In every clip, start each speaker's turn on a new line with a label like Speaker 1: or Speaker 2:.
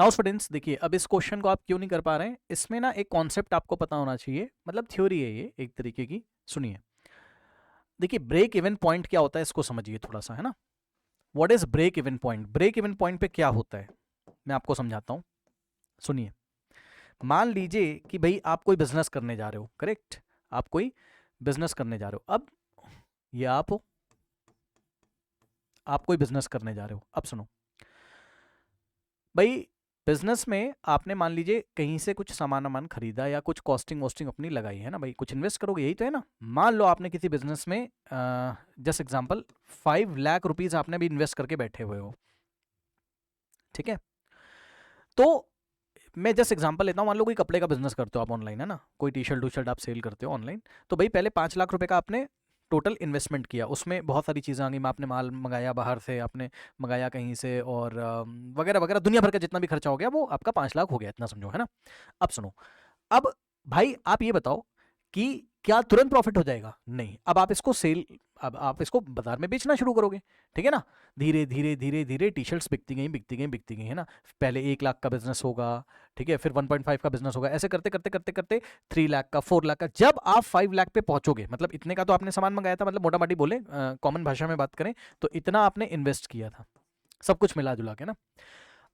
Speaker 1: Now students देखिए, अब इस क्वेश्चन को आप क्यों नहीं कर पा रहे हैं, इसमें ना एक कॉन्सेप्ट आपको पता होना चाहिए, मतलब थ्योरी है ये एक तरीके की। सुनिए, देखिए ब्रेक इवन पॉइंट क्या होता है इसको समझिए थोड़ा सा, है ना। What is break even point? Break even point पे क्या होता है मैं आपको समझाता हूँ, सुनिए। मान लीजिए कि भाई आप कोई बिजनेस करने जा रहे हो, करेक्ट, आप कोई बिजनेस करने जा रहे हो। अब ये आप हो, आप कोई बिजनेस करने जा रहे हो। अब सुनो भाई, बिजनेस में आपने मान लीजिए कहीं से कुछ सामान वामान खरीदा या कुछ कॉस्टिंग वॉस्टिंग अपनी लगाई है ना भाई, कुछ इन्वेस्ट करोगे, यही तो है ना। मान लो आपने किसी बिजनेस में जस्ट एग्जांपल 5 लाख रुपीज आपने भी इन्वेस्ट करके बैठे हुए हो, ठीक है। तो मैं जस्ट एग्जांपल लेता हूँ, मान लो कोई कपड़े का बिजनेस करते हो आप ऑनलाइन, है ना, कोई टी शर्ट आप सेल करते हो ऑनलाइन। तो भाई पहले 5 लाख रुपए का आपने टोटल इन्वेस्टमेंट किया, उसमें बहुत सारी चीज़ें आ गई, आपने माल मंगाया बाहर से, आपने मंगाया कहीं से, और वगैरह वगैरह दुनिया भर का जितना भी खर्चा हो गया वो आपका 5 लाख हो गया, इतना समझो, है ना। अब सुनो, अब भाई आप ये बताओ कि क्या तुरंत प्रॉफिट हो जाएगा? नहीं। अब आप इसको सेल, अब आप इसको बाजार में बेचना शुरू करोगे, ठीक है ना। धीरे धीरे धीरे धीरे टी शर्ट्स बिकती गई बिकती गई बिकती गई, है ना। पहले 1 लाख का बिजनेस होगा, ठीक है, फिर 1.5 का बिजनेस होगा, ऐसे करते करते करते करते 3 लाख का, 4 लाख का, जब आप 5 लाख पे पहुंचोगे, मतलब इतने का तो आपने सामान मंगाया था, मतलब मोटा मोटी बोले, कॉमन भाषा में बात करें तो इतना आपने इन्वेस्ट किया था, सब कुछ मिला जुला के ना।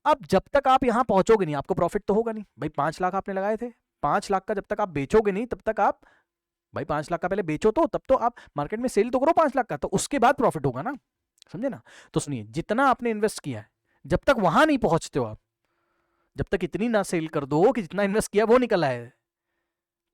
Speaker 1: अब जब तक आप यहां पहुंचोगे नहीं, आपको प्रॉफिट तो होगा नहीं भाई। 5 लाख आपने लगाए थे, 5 लाख का जब तक आप बेचोगे नहीं तब तक आप, भाई 5 लाख का पहले बेचो, तो तब तो आप मार्केट में सेल तो करो 5 लाख का, तो उसके बाद प्रॉफिट होगा ना, समझे ना। तो सुनिए, जितना आपने इन्वेस्ट किया है, जब तक वहां नहीं पहुंचते हो आप, जब तक इतनी ना सेल कर दो कि जितना इन्वेस्ट किया वो निकल आए,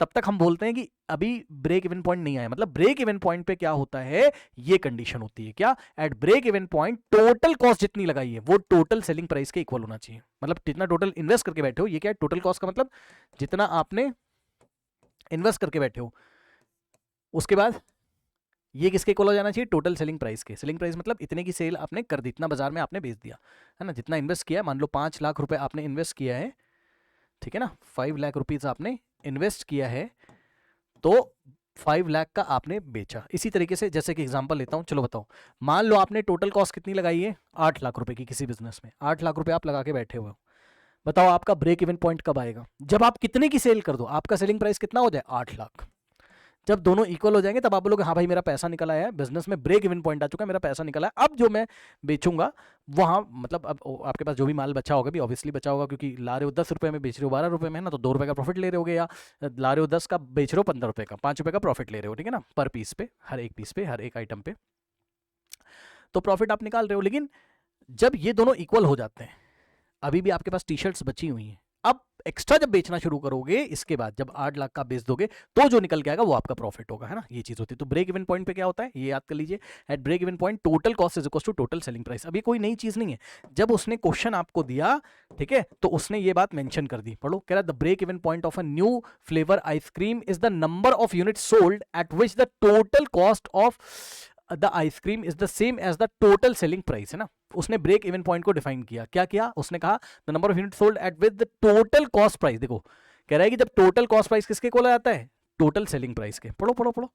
Speaker 1: तब तक हम बोलते हैं कि अभी ब्रेक इवन पॉइंट नहीं आया। मतलब ब्रेक इवन पॉइंट पे क्या होता है, ये कंडीशन होती है क्या, at break even point total cost जितनी लगाई है वो टोटल सेलिंग प्राइस के इक्वल होना चाहिए। मतलब जितना टोटल इन्वेस्ट करके बैठे हो, ये क्या है, टोटल कॉस्ट का मतलब जितना आपने इन्वेस्ट करके बैठे हो, उसके बाद ये किसके इक्वल हो जाना चाहिए, टोटल सेलिंग प्राइस के। सेलिंग प्राइस मतलब इतने की सेल आपने कर दी, इतना बाजार में आपने बेच दिया, है ना। जितना इन्वेस्ट किया, मान लो 5 लाख रुपए आपने इन्वेस्ट किया है, ठीक है ना, 5 लाख रुपीज आपने इन्वेस्ट किया है, तो 5 लाख का आपने बेचा। इसी तरीके से जैसे कि एग्जांपल लेता हूं, चलो बताओ, मान लो आपने टोटल कॉस्ट कितनी लगाई है, 8 लाख रुपए की किसी बिजनेस में, 8 लाख रुपए आप लगा के बैठे हुए हो। बताओ आपका ब्रेक इवन पॉइंट कब आएगा, जब आप कितने की सेल कर दो, आपका सेलिंग प्राइस कितना हो जाए, 8 लाख। जब दोनों इक्वल हो जाएंगे तब आप बोलोगे हाँ भाई मेरा पैसा निकल आया है, बिजनेस में ब्रेक इवन पॉइंट आ चुका है, मेरा पैसा निकला है, अब जो मैं बेचूंगा वहां, मतलब अब आपके पास जो भी माल बचा होगा, भी ऑब्वियसली बचा होगा, क्योंकि ला रहे हो 10 रुपए में, बेच रहे हो 12 रुपए में, है ना, तो 2 रुपए का प्रॉफिट ले रहे होगे, या ला रहे हो 10 का, बेच रहे हो 15 रुपए का, 5 रुपए का प्रॉफिट ले रहे हो, ठीक है ना, पर पीस पे, हर एक पीस पे, हर एक आइटम पे, तो प्रॉफिट आप निकाल रहे हो। लेकिन जब ये दोनों इक्वल हो जाते हैं, अभी भी आपके पास टी शर्ट्स बची हुई हैं, अब एक्स्ट्रा जब बेचना शुरू करोगे, इसके बाद जब 8 लाख का बेच दोगे, तो जो निकल के आएगा वो आपका प्रॉफिट होगा, है ना, ये चीज होती है। तो ब्रेक इवन पॉइंट पे क्या होता है, ये याद कर लीजिए, at break even point total cost is equal to total selling price. अभी कोई नई चीज नहीं है, जब उसने क्वेश्चन आपको दिया, ठीक है, तो उसने ये बात मेंशन कर दी, पढ़ो, कह रहा the break even point of a new flavour ice cream is the number of unit sold at which the total cost of the ice cream is the same as the total selling price, है ना। उसने break even point को define किया, क्या किया, उसने कहा the number of unit sold at with the total cost price. देखो, कह रहा है कि जब टोटल कॉस्ट प्राइस किसके इक्वल हो जाता है, टोटल सेलिंग प्राइस के। पढ़ो पढ़ो पढ़ो,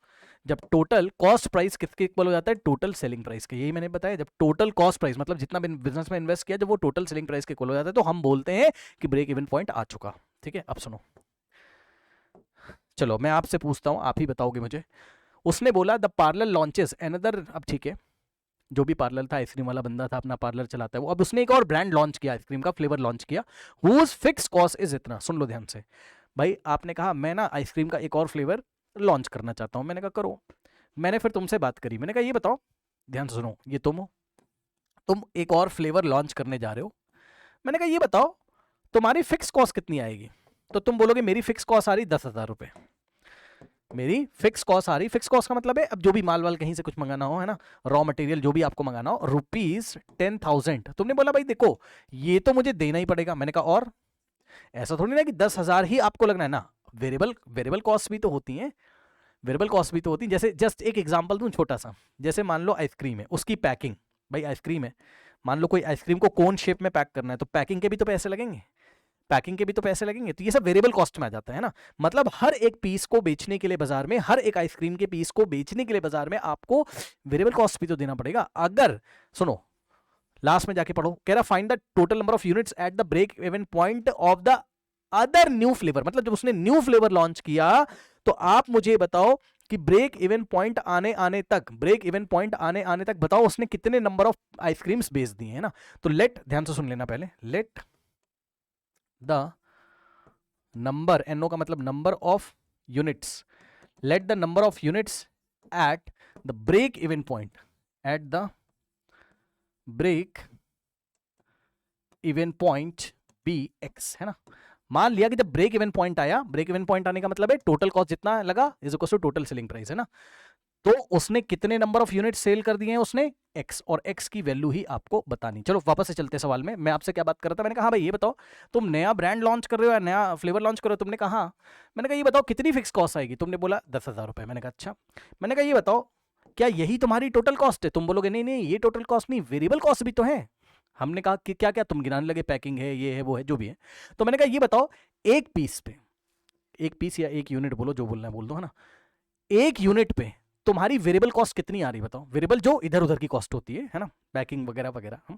Speaker 1: जब टोटल कॉस्ट प्राइस किसके इक्वल हो जाता है, टोटल सेलिंग प्राइस के। यही मैंने बताया, जब टोटल कॉस्ट प्राइस मतलब जितना बिजनेस में इन्वेस्ट किया, जब वो टोटल सेलिंग प्राइस के इक्वल हो जाता है, तो हम बोलते हैं कि ब्रेक इवन पॉइंट आ चुका, ठीक है। अब सुनो, चलो मैं आपसे पूछता हूं, आप ही बताओगे मुझे। उसने बोला द पार्लर लॉन्चेस अनदर, अब ठीक है, जो भी पार्लर था, आइसक्रीम वाला बंदा था, अपना पार्लर चलाता है वो, अब उसने एक और ब्रांड लॉन्च किया, आइसक्रीम का फ्लेवर लॉन्च किया, हुज फिक्स कॉस्ट इज इतना। सुन लो ध्यान से भाई, आपने कहा मैं ना आइसक्रीम का एक और फ्लेवर लॉन्च करना चाहता हूं, मैंने कहा करो। मैंने फिर तुमसे बात करी, मैंने कहा ये बताओ, ध्यान से सुनो, ये तुम हो, तुम एक और फ्लेवर लॉन्च करने जा रहे हो, मैंने कहा ये बताओ तुम्हारी फिक्स कॉस्ट कितनी आएगी, तो तुम बोलोगे मेरी फिक्स कॉस्ट आ रही 10,000 रुपए, मेरी फिक्स कॉस्ट आ रही। फिक्स कॉस्ट का मतलब है अब जो भी माल वाल कहीं से कुछ मंगाना हो, है ना, रॉ मटेरियल जो भी आपको मंगाना हो, ₹10,000। तुमने बोला भाई देखो ये तो मुझे देना ही पड़ेगा, मैंने कहा और ऐसा थोड़ी ना कि 10,000 ही आपको लगना है ना, वेरिएबल वेरिएबल कॉस्ट भी तो होती हैं, वेरिएबल कॉस्ट भी तो होती है। जैसे जस्ट एक एग्जांपल दूं छोटा सा, जैसे मान लो आइसक्रीम है, उसकी पैकिंग, भाई आइसक्रीम है, मान लो कोई आइसक्रीम को कोन शेप में पैक करना है, तो पैकिंग के भी तो पैसे लगेंगे, पैकिंग के भी तो पैसे लगेंगे, तो ये सब वेरिएबल कॉस्ट में आ जाता है ना। मतलब हर एक पीस को बेचने के लिए बाजार में, हर एक आइसक्रीम के पीस को बेचने के लिए बाजार में आपको वेरिएबल कॉस्ट भी तो देना पड़ेगा। अगर सुनो, लास्ट में जाके पढ़ो, कह रहा find the total number of units at the break even point of the other new flavour. मतलब जब उसने न्यू फ्लेवर लॉन्च किया तो आप मुझे बताओ कि ब्रेक इवन पॉइंट आने आने तक बताओ उसने कितने नंबर ऑफ आइसक्रीम्स बेच दिए है ना। तो लेट, ध्यान से सुन लेना पहले, लेट द नंबर, एनओ का मतलब number of units, let the number of units at the break even point, at the break even point be X, है ना। मान लिया कि जब ब्रेक इवन पॉइंट आया, ब्रेक इवन पॉइंट आने का मतलब है टोटल कॉस्ट जितना लगा is equal to total selling price, है ना। तो उसने कितने नंबर ऑफ यूनिट सेल कर दिए हैं, उसने एक्स, और एक्स की वैल्यू ही आपको बतानी। चलो वापस से चलते सवाल में, मैं आपसे क्या बात कर रहा था, मैंने कहा हाँ भाई ये बताओ तुम नया ब्रांड लॉन्च कर रहे हो या नया फ्लेवर लॉन्च कर रहे हो, तुमने कहा हाँ। मैंने कहा ये बताओ कितनी फिक्स कॉस्ट आएगी, तुमने बोला 10,000 रुपए। मैंने कहा अच्छा। मैंने कहा ये बताओ क्या यही तुम्हारी टोटल कॉस्ट है, तुम बोलोगे नहीं नहीं ये टोटल कॉस्ट नहीं, वेरिएबल कॉस्ट भी तो है। हमने कहा कि क्या क्या, तुम गिनाने लगे, पैकिंग है, ये है, वो है, जो भी है। तो मैंने कहा ये बताओ एक पीस पे, एक पीस या एक यूनिट, बोलो जो बोलना है बोल दो, है ना। एक यूनिट पे तुम्हारी वेरिएबल कॉस्ट कितनी आ रही बताओ, वेरिएबल जो इधर उधर की कॉस्ट होती है ना, पैकिंग वगैरह वगैरह।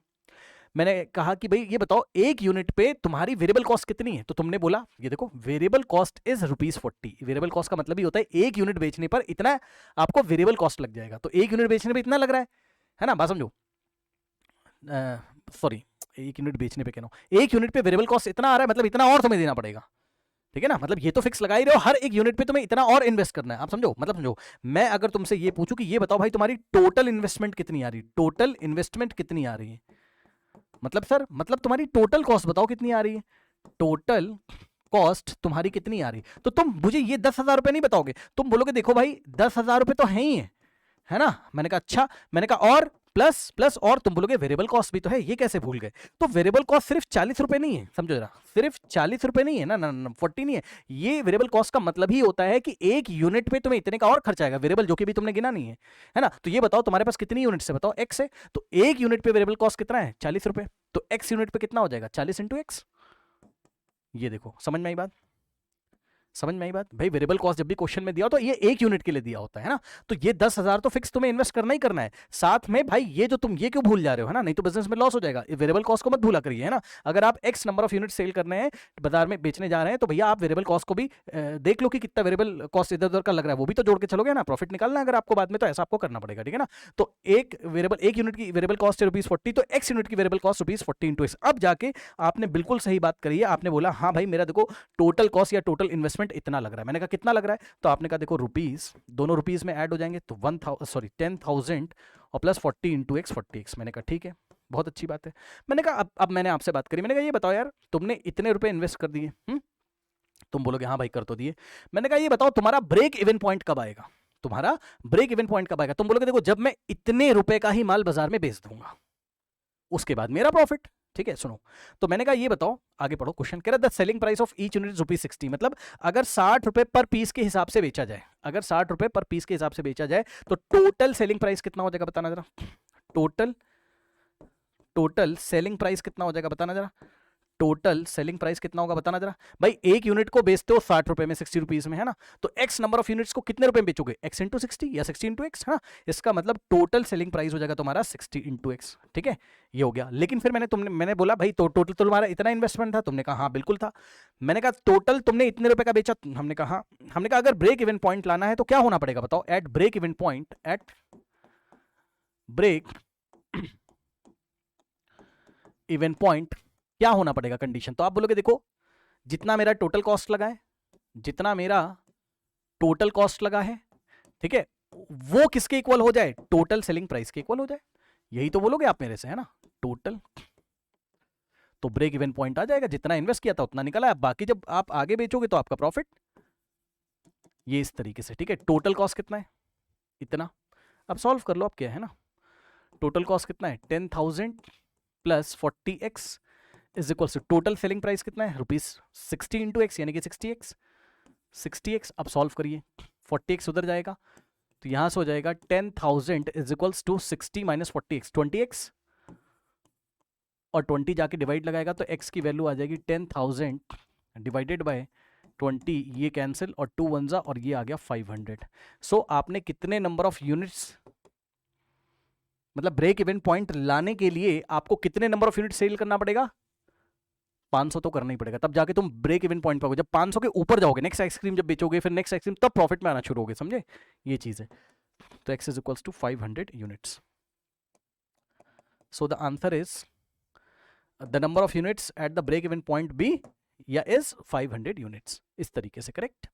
Speaker 1: मैंने कहा कि भाई ये बताओ एक यूनिट पे तुम्हारी वेरिएबल कॉस्ट कितनी है, तो तुमने बोला ये देखो variable cost is ₹40। Variable cost का मतलब ही होता है एक यूनिट बेचने पर इतना आपको वेरिएबल कॉस्ट लग जाएगा, तो एक यूनिट बेचने पर इतना लग रहा है ना, बात समझो। सॉरी, एक यूनिट बेचने पे कह रहा हूं, एक यूनिट पे वेरिएबल कॉस्ट इतना आ रहा है, मतलब इतना और तुम्हें देना पड़ेगा, ठीक है ना। मतलब ये तो फिक्स लगा ही रहे हो, हर एक यूनिट पे तुम्हें इतना और इन्वेस्ट करना है, आप समझो। मतलब समझो, मैं अगर तुमसे ये पूछूं कि ये बताओ भाई तुम्हारी टोटल इन्वेस्टमेंट कितनी आ रही है, टोटल इन्वेस्टमेंट कितनी आ रही है, मतलब सर मतलब तुम्हारी टोटल कॉस्ट बताओ कितनी आ रही है, टोटल कॉस्ट तुम्हारी कितनी आ रही है। तो तुम मुझे ये 10,000 रुपए नहीं बताओगे, तुम बोलोगे देखो भाई 10,000 रुपए तो है ही है ना। मैंने कहा अच्छा, मैंने कहा और प्लस प्लस, और तुम बोलोगे वेरिएबल कॉस्ट भी तो है, ये कैसे भूल गए। तो वेरिएबल कॉस्ट सिर्फ 40 रुपए नहीं है, समझो जरा, सिर्फ 40 रुपए नहीं है ना, 40 नहीं है। ये वेरिएबल कॉस्ट का मतलब ही होता है कि एक यूनिट पे तुम्हें इतने का और खर्च आएगा, वेरिएबल जो कि भी तुमने गिना नहीं है ना। तो ये बताओ तुम्हारे पास कितनी यूनिट है, बताओ एक्स है, तो एक यूनिट पे वेरिएबल कॉस्ट कितना है 40 रुपए, तो एक्स यूनिट पे कितना हो जाएगा 40 इंटू एक्स। ये देखो समझ में आई बात, समझ में आई बात। भाई वेरिएबल कॉस्ट जब भी क्वेश्चन में दिया हो तो ये एक यूनिट के लिए दिया होता है ना, तो ये 10,000 तो फिक्स तुम्हें इन्वेस्ट करना ही करना है। साथ में भाई ये जो तुम ये क्यों भूल जा रहे हो, है ना, नहीं तो बिजनेस में लॉस हो जाएगा। वेरिएबल कॉस्ट को मत भूला करिए, है ना। अगर आप X number of unit sell करने हैं, बाजार में बेचने जा रहे हैं, तो भैया आप वेरिएबल कॉस्ट को भी देख लो कि कितना वेरिएबल कॉस्ट इधर उधर का लग रहा है, वो भी तो जोड़ के चलोगे ना, प्रॉफिट निकालना है अगर आपको बाद में, तो ऐसा आपको करना पड़ेगा, ठीक है ना। तो एक यूनिट की वेरिएबल कॉस्ट है ₹40, तो एक्स यूनिट की वेरिएबल कॉस्ट ₹40 इंटू एक्स। अब जाके आपने बिल्कुल सही बात करी है, आपने बोला हाँ भाई मेरा देखो टोटल कॉस्ट या टोटल इन्वेस्टमेंट इतना लग रहा है। मैंने कहा कितना लग रहा है, तो आपने कहा देखो रुपीस, दोनों रुपीस में ऐड हो जाएंगे तो 10,000 और प्लस 40 इंटू एक्स 40x। मैंने कहा ठीक है, बहुत अच्छी बात है। मैंने कहा अब मैंने आपसे बात करी, मैंने कहा ये बताओ यार तुमने इतने रुपए इन्वेस्ट कर दिए, तुम बोलोगे हाँ भाई कर तो दिए। मैंने कहा ये बताओ तुम्हारा ब्रेक इवन पॉइंट कब आएगा, तुम्हारा ब्रेक इवन पॉइंट कब आएगा। तुम बोलोगे देखो जब मैं इतने रुपए का ही माल बाजार में बेच दूंगा, उसके बाद मेरा प्रॉफिट, ठीक है। सुनो, तो मैंने कहा ये बताओ, आगे पढ़ो क्वेश्चन, कह रहा the selling price of each unit ₹60, मतलब अगर 60 रुपए पर पीस के हिसाब से बेचा जाए, अगर 60 रुपए पर पीस के हिसाब से बेचा जाए तो टोटल सेलिंग प्राइस कितना हो जाएगा बताना जरा, टोटल सेलिंग प्राइस कितना हो जाएगा बताना जरा, टोटल सेलिंग प्राइस कितना होगा बताना जरा। भाई एक यूनिट को बेचते हो 60 रुपए में, 60 रुपीज में, है ना, तो एक्स नंबर ऑफ यूनिट्स को कितने रुपए में बेचोगे, एक्स इंटू 60 या 60 इंटू एक्स, है ना। इसका मतलब टोटल सेलिंग प्राइस हो जाएगा तुम्हारा 60 इंटू एक्स, ठीक है, ये हो गया। लेकिन फिर मैंने बोला भाई तो टोटल तो तुम्हारा इतना इन्वेस्टमेंट था, तुमने कहा हाँ बिल्कुल था। मैंने कहा टोटल तुमने इतने रुपए का बेचा, हमने कहा अगर ब्रेक इवन पॉइंट लाना है तो क्या होना पड़ेगा बताओ, at break even point, at break even point क्या होना पड़ेगा कंडीशन। तो आप बोलोगे देखो जितना मेरा टोटल कॉस्ट लगा है, जितना मेरा टोटल कॉस्ट लगा है, ठीक है, वो किसके इक्वल हो जाए, टोटल सेलिंग प्राइस के इक्वल हो जाए, यही तो बोलोगे आप मेरे से, है ना। टोटल, तो ब्रेक इवन पॉइंट आ जाएगा, जितना इन्वेस्ट किया था उतना निकला है, बाकी जब आप आगे बेचोगे तो आपका प्रॉफिट, ये इस तरीके से, ठीक है। टोटल कॉस्ट कितना है, इतना, अब सॉल्व कर लो आप, क्या है ना, टोटल कॉस्ट कितना है 10,000 plus 40x is equal to total selling price कितना है ₹60 इंटू एक्स, यानी कि 60x। अब सॉल्व करिए, 40x उधर जाएगा तो यहां से हो जाएगा 10,000 is equals to 60 minus 40x 20x, और 20 जाके डिवाइड लगाएगा तो x की वैल्यू आ जाएगी 10,000 डिवाइडेड बाय 20, ये कैंसिल और 2 1 और ये आ गया 500। सो आपने कितने नंबर ऑफ यूनिट्स मतलब ब्रेक इवन पॉइंट लाने के लिए आपको कितने नंबर ऑफ यूनिट सेल करना पड़ेगा? 500 तो करना ही पड़ेगा, तब जाके तुम ब्रेक इवन पॉइंट पाओगे। जब 500 के ऊपर जाओगे, नेक्स्ट आइसक्रीम जब बेचोगे, फिर नेक्स्ट आइसक्रीम, तब प्रॉफिट में आना शुरू होगे, समझे? ये चीज है। तो x is equals to 500 units. So the answer is the number of units at the break even point be या इज 500 यूनिट्स, इस तरीके से, करेक्ट।